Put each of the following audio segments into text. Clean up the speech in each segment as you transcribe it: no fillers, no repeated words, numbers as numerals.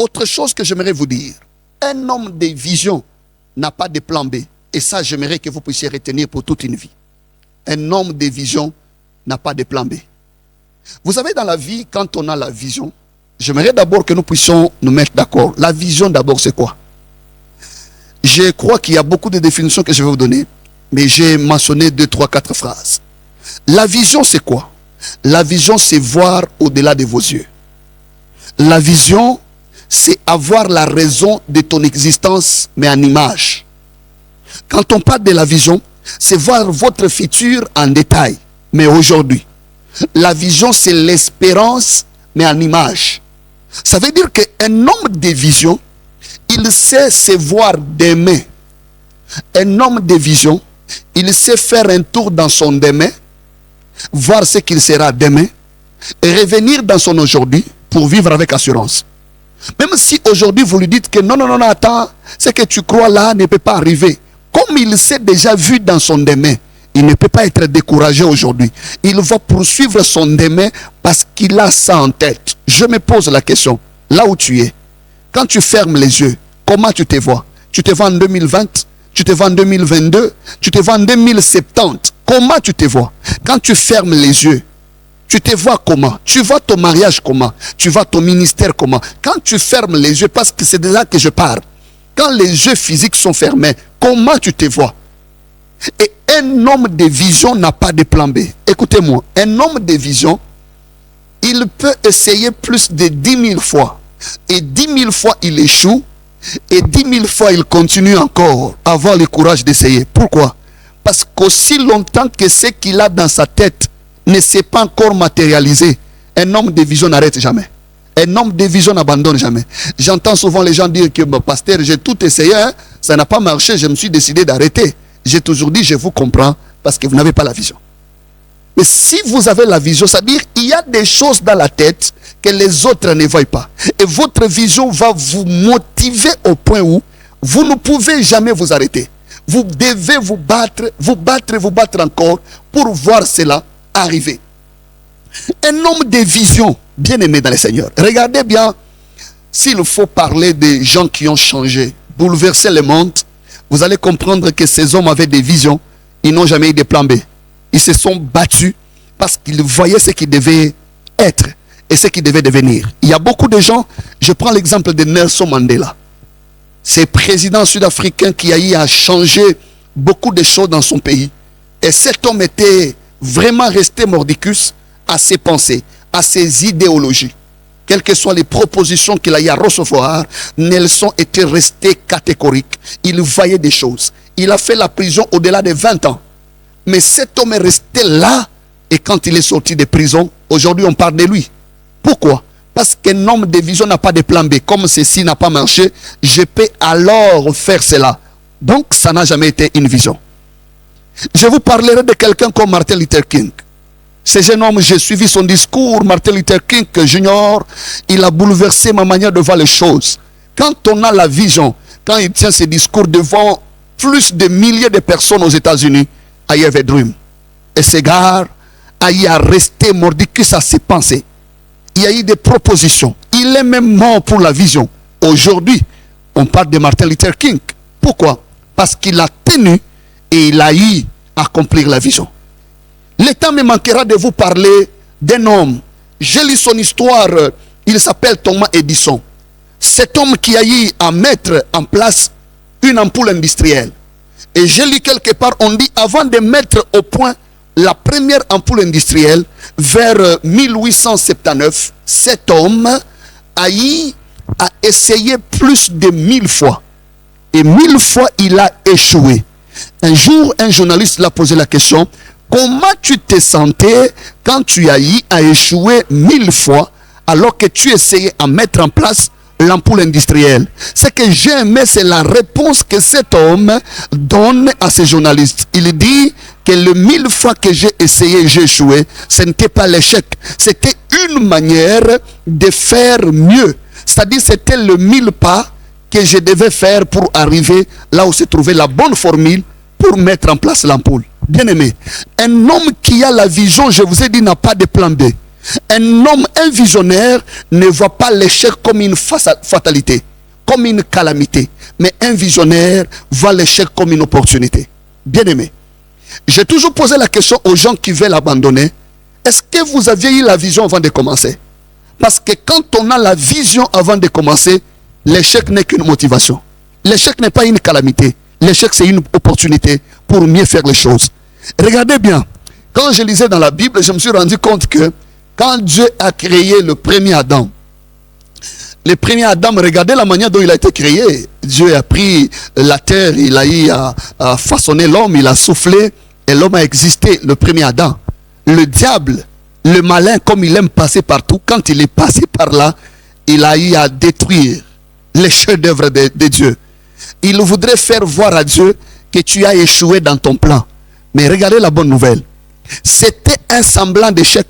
Autre chose que j'aimerais vous dire, un homme de vision n'a pas de plan B. Et ça, j'aimerais que vous puissiez retenir pour toute une vie. Un homme de vision n'a pas de plan B. Vous savez, dans la vie, quand on a la vision, j'aimerais d'abord que nous puissions nous mettre d'accord. La vision, d'abord, c'est quoi? Je crois qu'il y a beaucoup de définitions que je vais vous donner, mais j'ai mentionné 2, 3, 4 phrases. La vision, c'est quoi? La vision, c'est voir au-delà de vos yeux. La vision, c'est avoir la raison de ton existence, mais en image. Quand on parle de la vision, c'est voir votre futur en détail, mais aujourd'hui. La vision, c'est l'espérance, mais en image. Ça veut dire qu'un homme de vision, il sait se voir demain. Un homme de vision, il sait faire un tour dans son demain, voir ce qu'il sera demain, et revenir dans son aujourd'hui pour vivre avec assurance. Même si aujourd'hui vous lui dites que non, attends, ce que tu crois là ne peut pas arriver. Comme il s'est déjà vu dans son demain, il ne peut pas être découragé aujourd'hui. Il va poursuivre son demain parce qu'il a ça en tête. Je me pose la question, là où tu es, quand tu fermes les yeux, comment tu te vois? Tu te vois en 2020? Tu te vois en 2022? Tu te vois en 2070? Comment tu te vois? Quand tu fermes les yeux, tu te vois comment? Tu vois ton mariage comment? Tu vois ton ministère comment? Quand tu fermes les yeux, parce que c'est de là que je parle, quand les yeux physiques sont fermés, comment tu te vois? Et un homme de vision n'a pas de plan B. Écoutez-moi, un homme de vision, il peut essayer plus de 10 000 fois. Et 10 000 fois, il échoue. Et 10 000 fois, il continue encore à avoir le courage d'essayer. Pourquoi? Parce qu'aussi longtemps que ce qu'il a dans sa tête ne s'est pas encore matérialisé, un homme de vision n'arrête jamais. Un homme de vision n'abandonne jamais. J'entends souvent les gens dire que, pasteur, j'ai tout essayé, hein, ça n'a pas marché, je me suis décidé d'arrêter. J'ai toujours dit, je vous comprends, parce que vous n'avez pas la vision. Mais si vous avez la vision, c'est-à-dire il y a des choses dans la tête que les autres ne voient pas. Et votre vision va vous motiver au point où vous ne pouvez jamais vous arrêter. Vous devez vous battre encore pour voir cela arriver. Un homme de vision, bien aimé dans le Seigneur. Regardez bien, s'il faut parler des gens qui ont changé, bouleversé le monde, vous allez comprendre que ces hommes avaient des visions. Ils n'ont jamais eu de plan B. Ils se sont battus parce qu'ils voyaient ce qu'ils devaient être et ce qu'ils devaient devenir. Il y a beaucoup de gens, je prends l'exemple de Nelson Mandela. C'est président sud-africain qui a eu à changer beaucoup de choses dans son pays. Et cet homme était vraiment resté mordicus à ses pensées, à ses idéologies. Quelles que soient les propositions qu'il a eu à recevoir, Nelson était resté catégorique. Il voyait des choses. Il a fait la prison au-delà de 20 ans. Mais cet homme est resté là. Et quand il est sorti de prison, aujourd'hui on parle de lui. Pourquoi? Parce qu'un homme de vision n'a pas de plan B. Comme ceci n'a pas marché, je peux alors faire cela. Donc ça n'a jamais été une vision. Je vous parlerai de quelqu'un comme Martin Luther King. Ce jeune homme, j'ai suivi son discours, Martin Luther King Jr. Il a bouleversé ma manière de voir les choses. Quand on a la vision, quand il tient ses discours devant plus de milliers de personnes aux États-Unis, I have a dream. Et ce gars a eu à rester mordicus à ses pensées. Il y a eu des propositions. Il est même mort pour la vision. Aujourd'hui, on parle de Martin Luther King. Pourquoi? Parce qu'il a tenu et il a eu à accomplir la vision. Le temps me manquera de vous parler d'un homme. J'ai lu son histoire. Il s'appelle Thomas Edison. Cet homme qui a eu à mettre en place une ampoule industrielle. Et j'ai lu quelque part, on dit, avant de mettre au point la première ampoule industrielle, vers 1879, cet homme a eu à essayer plus de 1000 fois. Et 1000 fois, il a échoué. Un jour, un journaliste l'a posé la question, comment tu te sentais quand tu as eu à échouer 1000 fois alors que tu essayais à mettre en place l'ampoule industrielle? Ce que j'ai aimé, c'est la réponse que cet homme donne à ces journalistes. Il dit que le 1000 fois que j'ai essayé, j'ai échoué. Ce n'était pas l'échec. C'était une manière de faire mieux. C'est-à-dire, c'était le 1000 pas que je devais faire pour arriver là où se trouvait la bonne formule pour mettre en place l'ampoule. Bien aimé, un homme qui a la vision, je vous ai dit, n'a pas de plan B. Un homme, un visionnaire ne voit pas l'échec comme une fatalité, comme une calamité. Mais un visionnaire voit l'échec comme une opportunité. Bien aimé, j'ai toujours posé la question aux gens qui veulent abandonner. Est-ce que vous aviez eu la vision avant de commencer? Parce que quand on a la vision avant de commencer, l'échec n'est qu'une motivation. L'échec n'est pas une calamité. L'échec, c'est une opportunité pour mieux faire les choses. Regardez bien. Quand je lisais dans la Bible, je me suis rendu compte que quand Dieu a créé le premier Adam, regardez la manière dont il a été créé. Dieu a pris la terre, il a eu à façonner l'homme, il a soufflé et l'homme a existé, le premier Adam. Le diable, le malin, comme il aime passer partout, quand il est passé par là, il a eu à détruire les chefs-d'œuvre de Dieu. Il voudrait faire voir à Dieu que tu as échoué dans ton plan. Mais regardez la bonne nouvelle. C'était un semblant d'échec.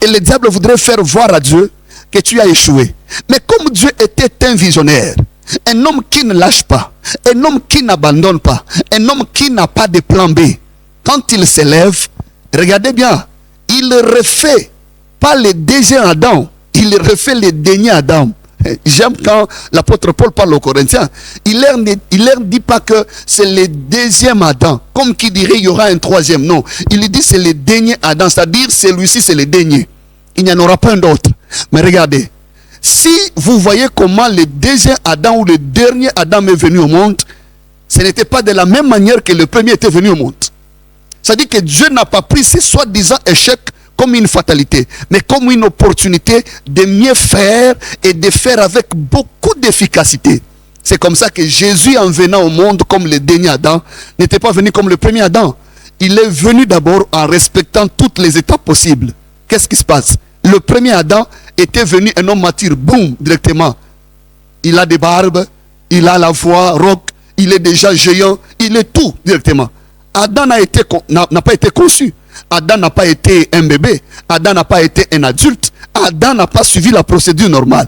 Et le diable voudrait faire voir à Dieu que tu as échoué. Mais comme Dieu était un visionnaire, un homme qui ne lâche pas, un homme qui n'abandonne pas, un homme qui n'a pas de plan B, quand il s'élève, regardez bien, il refait pas le deuxième Adam, il refait le dernier Adam. J'aime quand l'apôtre Paul parle aux Corinthiens. Il leur dit pas que c'est le deuxième Adam, comme qui dirait il y aura un troisième. Non, il dit c'est le dernier Adam, c'est-à-dire celui-ci c'est le dernier. Il n'y en aura pas un autre. Mais regardez, si vous voyez comment le deuxième Adam ou le dernier Adam est venu au monde, ce n'était pas de la même manière que le premier était venu au monde. C'est-à-dire que Dieu n'a pas pris ces soi-disant échecs comme une fatalité, mais comme une opportunité de mieux faire et de faire avec beaucoup d'efficacité. C'est comme ça que Jésus, en venant au monde comme le dernier Adam, n'était pas venu comme le premier Adam. Il est venu d'abord en respectant toutes les étapes possibles. Qu'est-ce qui se passe? Le premier Adam était venu un homme mature, boum, directement. Il a des barbes, il a la voix rauque, il est déjà géant, il est tout directement. Adam n'a pas été conçu. Adam n'a pas été un bébé. Adam n'a pas été un adulte. Adam n'a pas suivi la procédure normale.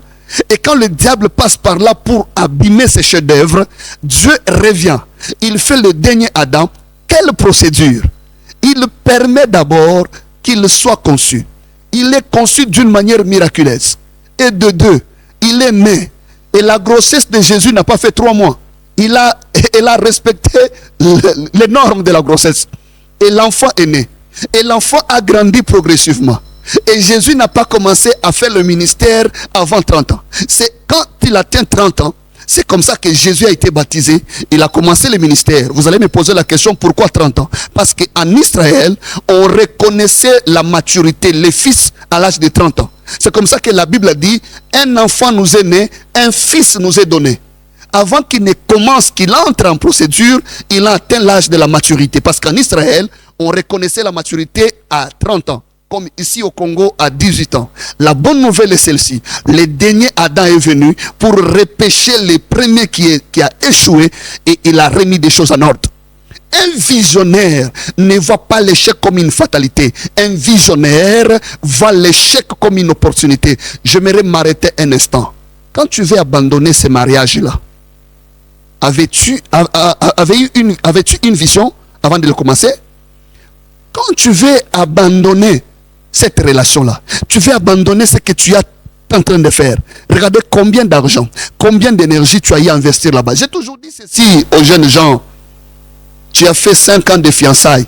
Et quand le diable passe par là pour abîmer ses chefs-d'œuvre, Dieu revient. Il fait le dernier Adam. Quelle procédure? Il permet d'abord qu'il soit conçu. Il est conçu d'une manière miraculeuse. Et de deux, il est né. Et la grossesse de Jésus n'a pas fait 3 mois. Il a respecté les normes de la grossesse. Et l'enfant est né. Et l'enfant a grandi progressivement. Et Jésus n'a pas commencé à faire le ministère avant 30 ans. C'est quand il atteint 30 ans, c'est comme ça que Jésus a été baptisé. Il a commencé le ministère. Vous allez me poser la question, pourquoi 30 ans? Parce qu'en Israël, on reconnaissait la maturité, les fils à l'âge de 30 ans. C'est comme ça que la Bible dit, un enfant nous est né, un fils nous est donné. Avant qu'il ne commence, qu'il entre en procédure, il a atteint l'âge de la maturité. Parce qu'en Israël, on reconnaissait la maturité à 30 ans. Comme ici au Congo à 18 ans. La bonne nouvelle est celle-ci. Le dernier Adam est venu pour repêcher le premier qui a échoué et il a remis des choses en ordre. Un visionnaire ne voit pas l'échec comme une fatalité. Un visionnaire voit l'échec comme une opportunité. J'aimerais m'arrêter un instant. Quand tu veux abandonner ce mariage-là, avais-tu une vision avant de le commencer? Quand tu veux abandonner cette relation-là, tu veux abandonner ce que tu es en train de faire. Regardez combien d'argent, combien d'énergie tu as eu à investir là-bas. J'ai toujours dit ceci aux jeunes gens. Tu as fait 5 ans de fiançailles.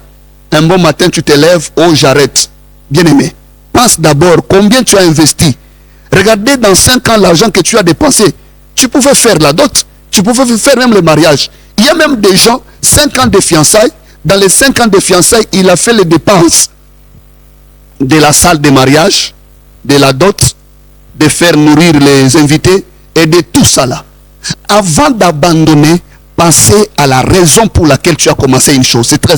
Un bon matin, tu te lèves, oh j'arrête. Bien aimé, pense d'abord combien tu as investi. Regardez dans 5 ans l'argent que tu as dépensé. Tu pouvais faire la dot. Tu pouvais faire même le mariage. Il y a même des gens, 5 ans de fiançailles. Dans les 5 ans de fiançailles, il a fait les dépenses de la salle de mariage, de la dot, de faire nourrir les invités et de tout ça là. Avant d'abandonner, pensez à la raison pour laquelle tu as commencé une chose. C'est très